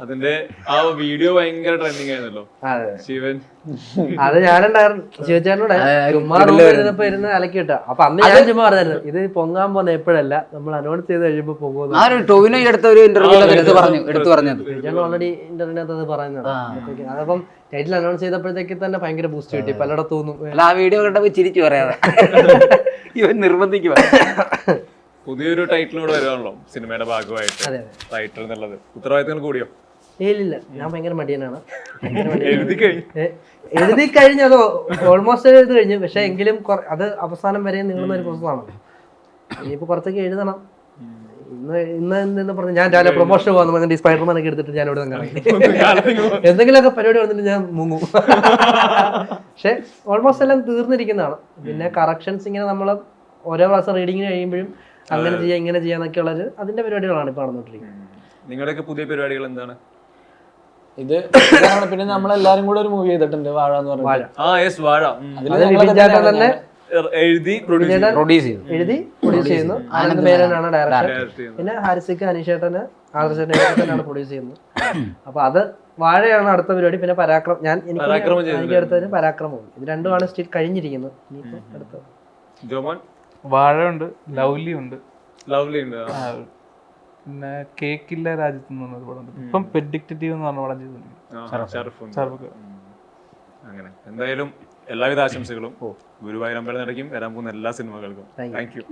അതിന്റെ ആ വീഡിയോ ഭയങ്കര ട്രെൻഡിങ് ആയിരുന്നല്ലോ. ശിവൻ അത് ഞാനുണ്ടായിരുന്നു ശിവചാനോടെ ചുമ്മാ ഇരുന്നപ്പോ ഇരുന്ന് അലക്കിട്ട. അപ്പൊ അന്ന് ഞാൻ ചുമ്മാ പറഞ്ഞായിരുന്നു ഇത് പൊങ്ങാൻ പോകുന്ന എപ്പോഴല്ല, നമ്മൾ അനൗൺസ് ചെയ്ത് കഴിയുമ്പോ പോകുന്നത്. ആ ഒരു ടോവിനോ എടുത്ത ഒരു ഇന്റർവ്യൂ എടുത്തു പറഞ്ഞത് ശിവചാൻ ഓൾറെഡി ഇന്റർനെറ്റ് അത് പറയുന്നത്. അതപ്പം ടൈറ്റിൽ അനൗൺസ് ചെയ്തപ്പോഴത്തേക്ക് തന്നെ ഭയങ്കര ബൂസ്റ്റ് കിട്ടി പലയിടത്തുനിന്നും. അല്ല, ആ വീഡിയോ കണ്ടപ്പോ ചിരിച്ചു പറയാതെ ഇവൻ നിർബന്ധിക്കുക. പുതിയൊരു ടൈറ്റിലൂടെ വരുവാണല്ലോ സിനിമയുടെ ഭാഗമായിട്ട്, റൈറ്റർ എന്നുള്ളത്. ഉത്തരവാദിത്തങ്ങൾ കൂടിയോ? ഇല്ല, ഞാൻ ഭയങ്കര മടിയനാണ്. എഴുതി എഴുതി കഴിഞ്ഞു, അത് ഓൾമോസ്റ്റ് എഴുതി കഴിഞ്ഞു. പക്ഷെ എങ്കിലും അത് അവസാനം വരെ നീളുന്ന ഒരു പ്രോസസ്സാണ്. ഇനിയിപ്പോ കുറച്ചൊക്കെ എഴുതണം. ഇന്ന് പറഞ്ഞു ഞാൻ രാവിലെ പ്രൊമോഷൻ പോകുന്ന സ്പൈഡർമാനൊക്കെ എടുത്തിട്ട് ഞാൻ ഇവിടെ എന്തെങ്കിലുമൊക്കെ പരിപാടി വന്നിട്ട് ഞാൻ മുങ്ങും. പക്ഷെ ഓൾമോസ്റ്റ് എല്ലാം തീർന്നിരിക്കുന്നതാണ്. പിന്നെ കറക്ഷൻസ് ഇങ്ങനെ നമ്മൾ ഓരോ പ്രാവശ്യം റീഡിങ്ങിന് കഴിയുമ്പോഴും അങ്ങനെ ചെയ്യാം ഇങ്ങനെ ചെയ്യാന്നൊക്കെ ഉള്ളത് അതിന്റെ പരിപാടികളാണ് ഇപ്പൊ നടന്നുകൊണ്ടിരിക്കുന്നത്. നിങ്ങളുടെയൊക്കെ പുതിയ പരിപാടികൾ എന്താണ്? ഇത് പിന്നെ നമ്മളെല്ലാരും കൂടെ ഒരു മൂവി ചെയ്തിട്ടുണ്ട്, വാഴ എന്ന് പറഞ്ഞിട്ട്. വാഴ തന്നെ എഴുതി എഴുതി പ്രൊഡ്യൂസ് ചെയ്യുന്നു. ആനന്ദ് മേനോനാണ് ഡയറക്ടർ. പിന്നെ ഹാരിസിക്ക് അനീഷേട്ടന് ആദർശേട്ടനാണ് പ്രൊഡ്യൂസ് ചെയ്യുന്നത്. അപ്പൊ അത് വാഴയാണ് അടുത്ത പരിപാടി. പിന്നെ പരാക്രം എനിക്ക് അടുത്തതിന് പരാക്രമം. ഇത് രണ്ടുമാണ് സ്റ്റിൽ കഴിഞ്ഞിരിക്കുന്നത്. ഇനിയിപ്പോ അടുത്തത് ജോമോൻ. വാഴ ഉണ്ട്, ലവ്ലി ഉണ്ട്, പിന്നെ കേക്കില്ല രാജ്യത്ത് എന്ന് പറഞ്ഞൊരു പടം ഉണ്ട്. ഇപ്പം പെഡിക്റ്റീവ് എന്ന് പറഞ്ഞ പടം ചെയ്തിട്ടുണ്ട്. അങ്ങനെ എന്തായാലും എല്ലാവിധ ആശംസകളും ഗുരുവായൂരമ്പലം നടക്കും വരാൻ പോകുന്ന എല്ലാ സിനിമകൾക്കും. Thank you.